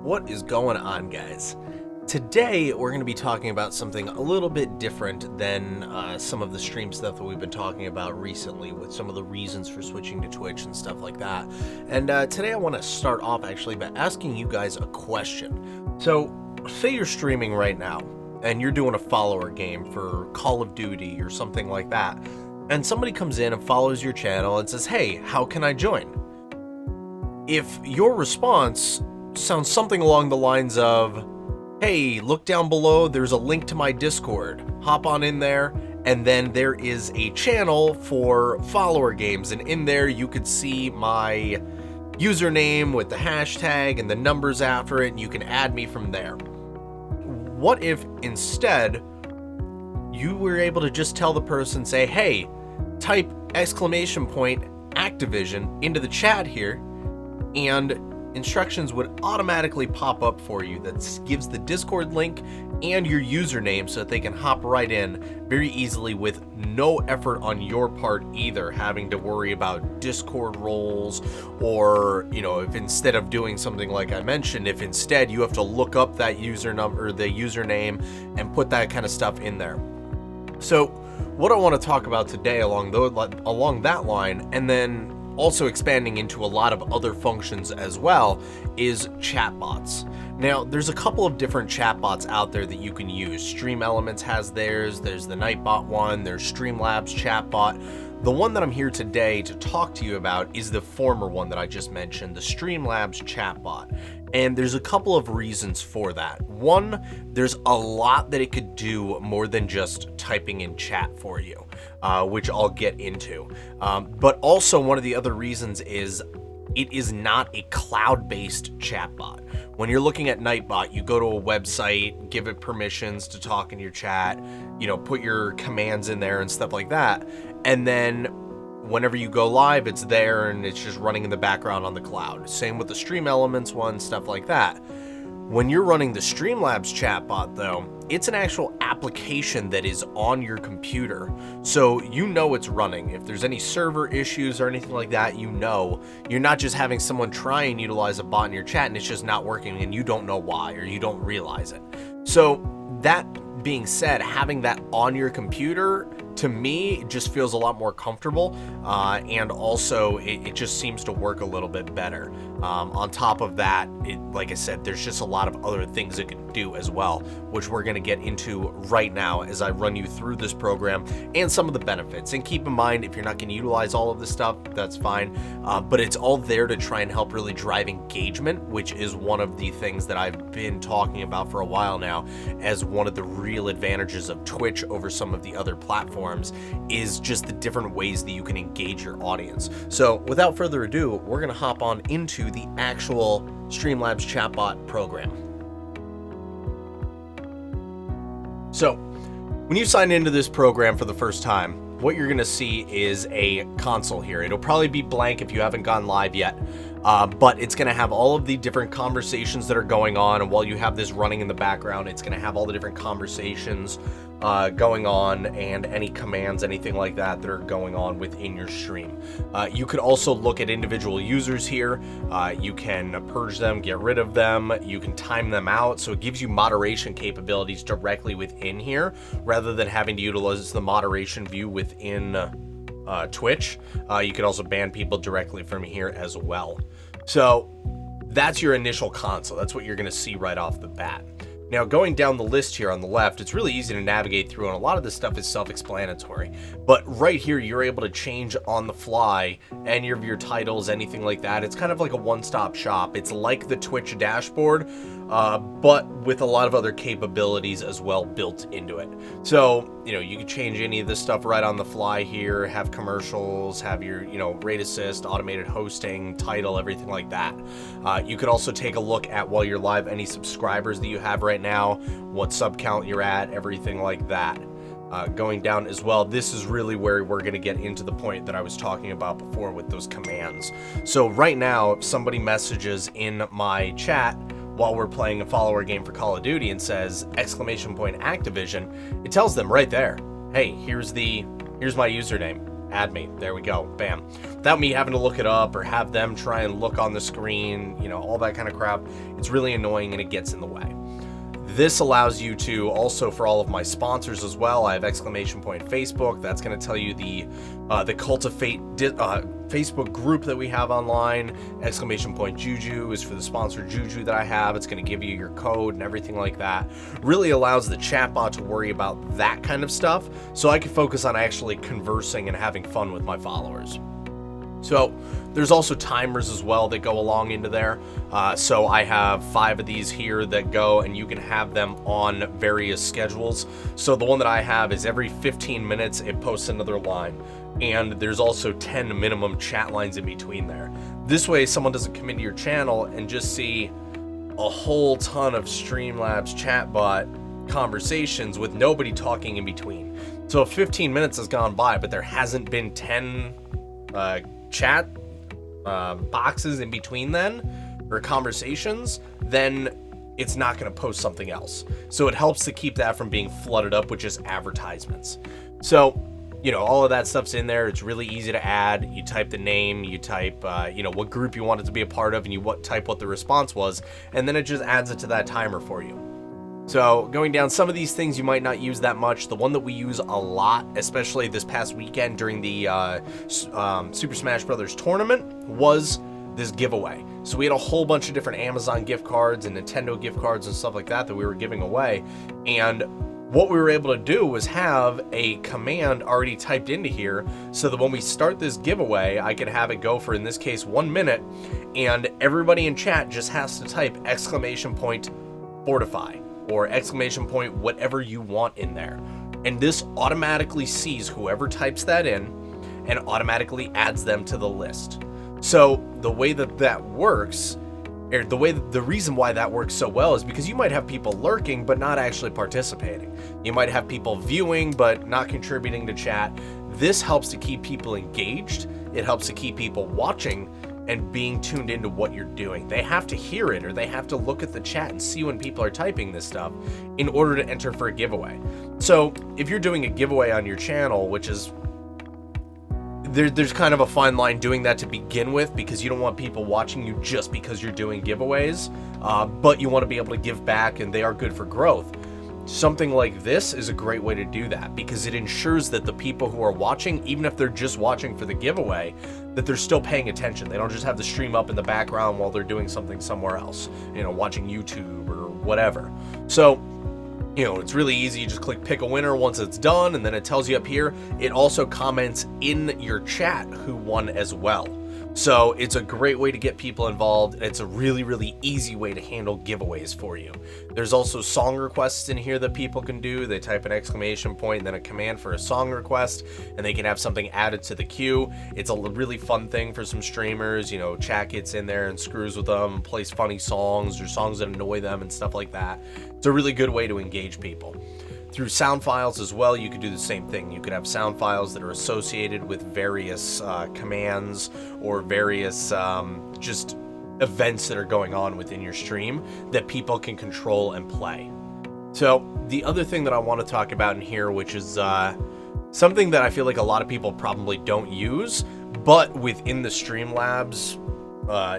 What is going on, guys? Today we're going to be talking about something a little bit different than some of the stream stuff that we've been talking about recently with some of the reasons for switching to Twitch and stuff like that. And today I want to start off actually by asking you guys a question. So say you're streaming right now and you're doing a follower game for Call of Duty or something like that, and somebody comes in and follows your channel and says, "Hey, how can I join?" If your response sounds something along the lines of, "Hey, look down below, there's a link to my Discord. Hop on in there, and then there is a channel for follower games, and in there you could see my username with the hashtag and the numbers after it, and you can add me from there." What if instead you were able to just tell the person, say, "Hey, type Activision into the chat here," and instructions would automatically pop up for you that gives the Discord link and your username so that they can hop right in very easily with no effort on your part either, having to worry about Discord roles, or, if instead of doing something like I mentioned, if instead you have to look up that user number, the username, and put that kind of stuff in there. So what I want to talk about today along that line, and then also expanding into a lot of other functions as well, is chatbots. Now, there's a couple of different chatbots out there that you can use. Stream Elements has theirs, there's the Nightbot one, there's Streamlabs chatbot. The one that I'm here today to talk to you about is the former one that I just mentioned, the Streamlabs chatbot. And there's a couple of reasons for that. One, there's a lot that it could do more than just typing in chat for you, which I'll get into. But also one of the other reasons is it is not a cloud-based chatbot. When you're looking at Nightbot, you go to a website, give it permissions to talk in your chat, put your commands in there and stuff like that. And then whenever you go live, it's there and it's just running in the background on the cloud. Same with the Stream Elements one, stuff like that. When you're running the Streamlabs chatbot, though, it's an actual application that is on your computer. So it's running. If there's any server issues or anything like that, you're not just having someone try and utilize a bot in your chat and it's just not working and you don't know why or you don't realize it. So that being said, having that on your computer, to me, just feels a lot more comfortable, and also it just seems to work a little bit better. On top of that, like I said, there's just a lot of other things it can do as well, which we're going to get into right now as I run you through this program and some of the benefits. And keep in mind, if you're not going to utilize all of this stuff, that's fine, but it's all there to try and help really drive engagement, which is one of the things that I've been talking about for a while now as one of the real advantages of Twitch over some of the other platforms, is just the different ways that you can engage your audience. So without further ado, we're going to hop on into the actual Streamlabs chatbot program. So when you sign into this program for the first time, what you're going to see is a console here. It'll probably be blank if you haven't gone live yet, but it's going to have all of the different conversations that are going on, and while you have this running in the background, it's going to have all the different conversations going on and any commands, anything like that are going on within your stream. You could also look at individual users here. You can purge them, get rid of them. You can time them out. So it gives you moderation capabilities directly within here rather than having to utilize the moderation view within Twitch. You could also ban people directly from here as well. So that's your initial console. That's what you're going to see right off the bat. Now, going down the list here on the left, it's really easy to navigate through, and a lot of this stuff is self-explanatory. But right here, you're able to change on the fly any of your titles, anything like that. It's kind of like a one-stop shop. It's like the Twitch dashboard, but with a lot of other capabilities as well built into it. So, you can change any of this stuff right on the fly here, have commercials, have your, rate assist, automated hosting, title, everything like that. You could also take a look at, while you're live, any subscribers that you have right now, what sub count you're at, everything like that. Going down as well, this is really where we're going to get into the point that I was talking about before with those commands. So right now, if somebody messages in my chat while we're playing a follower game for Call of Duty and says Activision, it tells them right there, "Hey, here's my username. add me. There we go. Bam. Without me having to look it up or have them try and look on the screen, you know, all that kind of crap. It's really annoying and it gets in the way. This allows you to also, for all of my sponsors as well, I have exclamation point Facebook. That's going to tell you the Cultivate Facebook group that we have online. Exclamation point Juju is for the sponsor Juju that I have. It's going to give you your code and everything like that. Really allows the chatbot to worry about that kind of stuff, so I can focus on actually conversing and having fun with my followers. So there's also timers as well that go along into there. So I have 5 of these here that go, and you can have them on various schedules. So the one that I have is every 15 minutes it posts another line, and there's also 10 minimum chat lines in between there. This way someone doesn't come into your channel and just see a whole ton of Streamlabs chatbot conversations with nobody talking in between. So if 15 minutes has gone by but there hasn't been 10 chat boxes in between then, or conversations, then it's not going to post something else. So it helps to keep that from being flooded up with just advertisements. So, you know, all of that stuff's in there. It's really easy to add. You type the name, you type, you know, what group you want it to be a part of, and you type what the response was, and then it just adds it to that timer for you. So going down some of these things you might not use that much. The one that we use a lot, especially this past weekend during the Super Smash Brothers tournament, was this giveaway. So we had a whole bunch of different Amazon gift cards and Nintendo gift cards and stuff like that we were giving away. And what we were able to do was have a command already typed into here so that when we start this giveaway, I could have it go for, in this case, 1 minute, and everybody in chat just has to type exclamation point fortify, or exclamation point whatever you want in there. And this automatically sees whoever types that in and automatically adds them to the list. So the way that works, or the reason why that works so well, is because you might have people lurking but not actually participating. You might have people viewing but not contributing to chat. This helps to keep people engaged. It helps to keep people watching and being tuned into what you're doing. They have to hear it, or they have to look at the chat and see when people are typing this stuff in order to enter for a giveaway. So if you're doing a giveaway on your channel, which is, there's kind of a fine line doing that to begin with, because you don't want people watching you just because you're doing giveaways, but you want to be able to give back, and they are good for growth. Something like this is a great way to do that, because it ensures that the people who are watching, even if they're just watching for the giveaway, that they're still paying attention. They don't just have the stream up in the background while they're doing something somewhere else, you know, watching YouTube or whatever. So, you know, it's really easy. You just click pick a winner once it's done, and then it tells you up here. It also comments in your chat who won as well. So it's a great way to get people involved, and it's a really, really easy way to handle giveaways for you. There's also song requests in here that people can do. They type an exclamation point and then a command for a song request, and they can have something added to the queue. It's a really fun thing for some streamers. You know, chat gets in there and screws with them, plays funny songs or songs that annoy them and stuff like that. It's a really good way to engage people. Through sound files as well, you could do the same thing. You could have sound files that are associated with various commands or various just events that are going on within your stream that people can control and play. So the other thing that I want to talk about in here, which is something that I feel like a lot of people probably don't use, but within the Streamlabs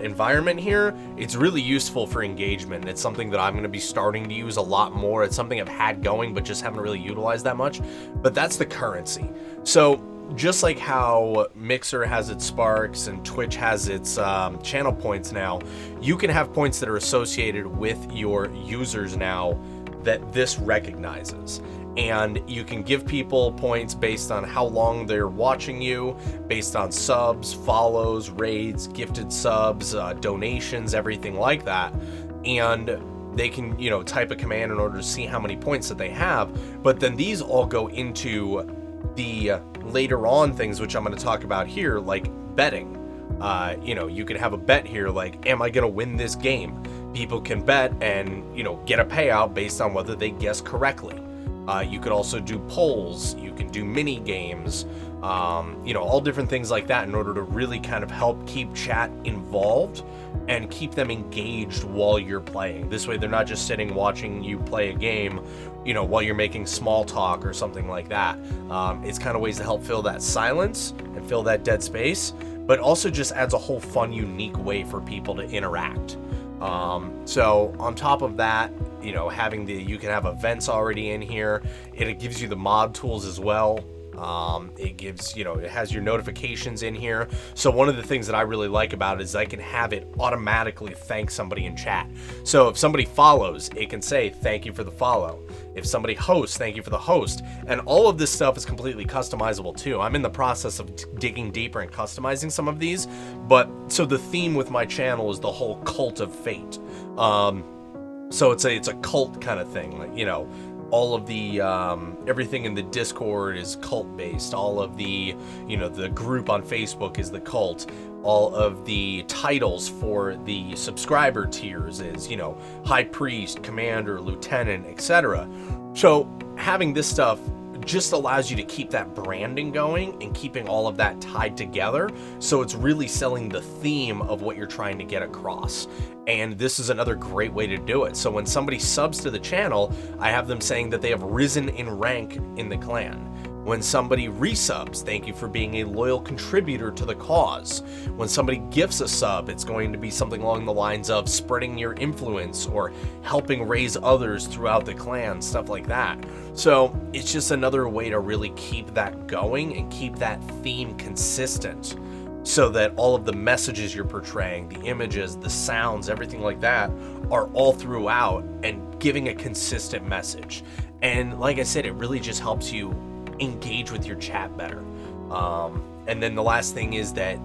environment here, it's really useful for engagement. It's something that I'm going to be starting to use a lot more. It's something I've had going but just haven't really utilized that much, but that's the currency. So just like how Mixer has its sparks and Twitch has its channel points now, you can have points that are associated with your users now that this recognizes. And you can give people points based on how long they're watching you, based on subs, follows, raids, gifted subs, donations, everything like that. And they can, you know, type a command in order to see how many points that they have. But then these all go into the later on things, which I'm going to talk about here, like betting. You know, you could have a bet here, like, am I going to win this game? People can bet and, you know, get a payout based on whether they guess correctly. You could also do polls. You can do mini games. all different things like that in order to really kind of help keep chat involved and keep them engaged while you're playing. This way they're not just sitting watching you play a game, while you're making small talk or something like that. It's kind of ways to help fill that silence and fill that dead space, but also just adds a whole fun, unique way for people to interact. So on top of that, you can have events already in here. It gives you the mod tools as well. It has your notifications in here. So one of the things that I really like about it is I can have it automatically thank somebody in chat. So if somebody follows, it can say, thank you for the follow. If somebody hosts, thank you for the host. And all of this stuff is completely customizable too. I'm in the process of digging deeper and customizing some of these, so the theme with my channel is the whole cult of fate. So it's a cult kind of thing, all of the everything in the Discord is cult based. All of the the group on Facebook is the cult. All of the titles for the subscriber tiers is high priest, commander, lieutenant, etc. So having this stuff just allows you to keep that branding going and keeping all of that tied together, so it's really selling the theme of what you're trying to get across. And this is another great way to do it. So when somebody subs to the channel, I have them saying that they have risen in rank in the clan. When somebody resubs, thank you for being a loyal contributor to the cause. When somebody gifts a sub, it's going to be something along the lines of spreading your influence or helping raise others throughout the clan, stuff like that. So it's just another way to really keep that going and keep that theme consistent, so that all of the messages you're portraying, the images, the sounds, everything like that are all throughout and giving a consistent message. And like I said, it really just helps you engage with your chat better. And then the last thing is that,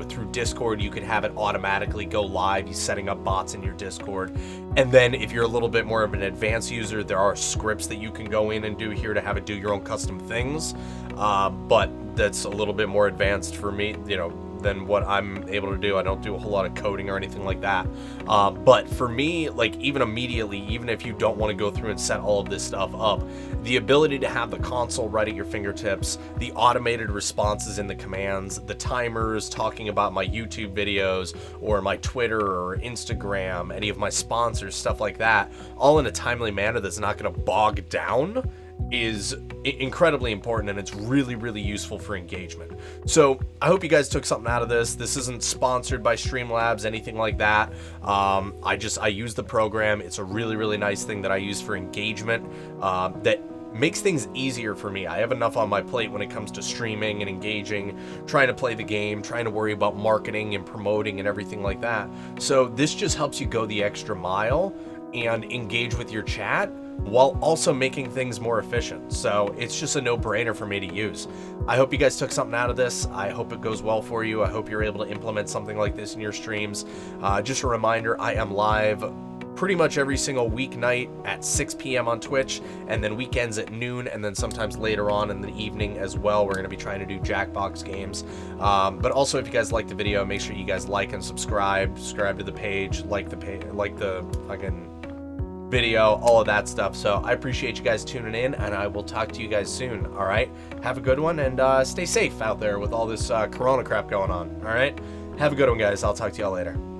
through Discord, you could have it automatically go live. You're setting up bots in your Discord. And then if you're a little bit more of an advanced user, there are scripts that you can go in and do here to have it do your own custom things. But that's a little bit more advanced for me, than what I'm able to do. I don't do a whole lot of coding or anything like that. But for me, even immediately, even if you don't want to go through and set all of this stuff up, the ability to have the console right at your fingertips, the automated responses in the commands, the timers talking about my YouTube videos or my Twitter or Instagram, any of my sponsors, stuff like that, all in a timely manner that's not going to bog down, is incredibly important, and it's really, really useful for engagement. So I hope you guys took something out of this. This isn't sponsored by Streamlabs, anything like that. I use the program. It's a really, really nice thing that I use for engagement, that makes things easier for me. I have enough on my plate when it comes to streaming and engaging, trying to play the game, trying to worry about marketing and promoting and everything like that. So this just helps you go the extra mile and engage with your chat while also making things more efficient. So it's just a no-brainer for me to use. I hope you guys took something out of this. I hope it goes well for you. I hope you're able to implement something like this in your streams. Just a reminder, I am live pretty much every single weeknight at 6 p.m. on Twitch, and then weekends at noon, and then sometimes later on in the evening as well. We're going to be trying to do Jackbox games. But also, if you guys like the video, make sure you guys like and subscribe to the page, like the fucking video, all of that stuff. So I appreciate you guys tuning in, and I will talk to you guys soon. All right, have a good one, and stay safe out there with all this corona crap going on. All right, have a good one, guys. I'll talk to y'all later.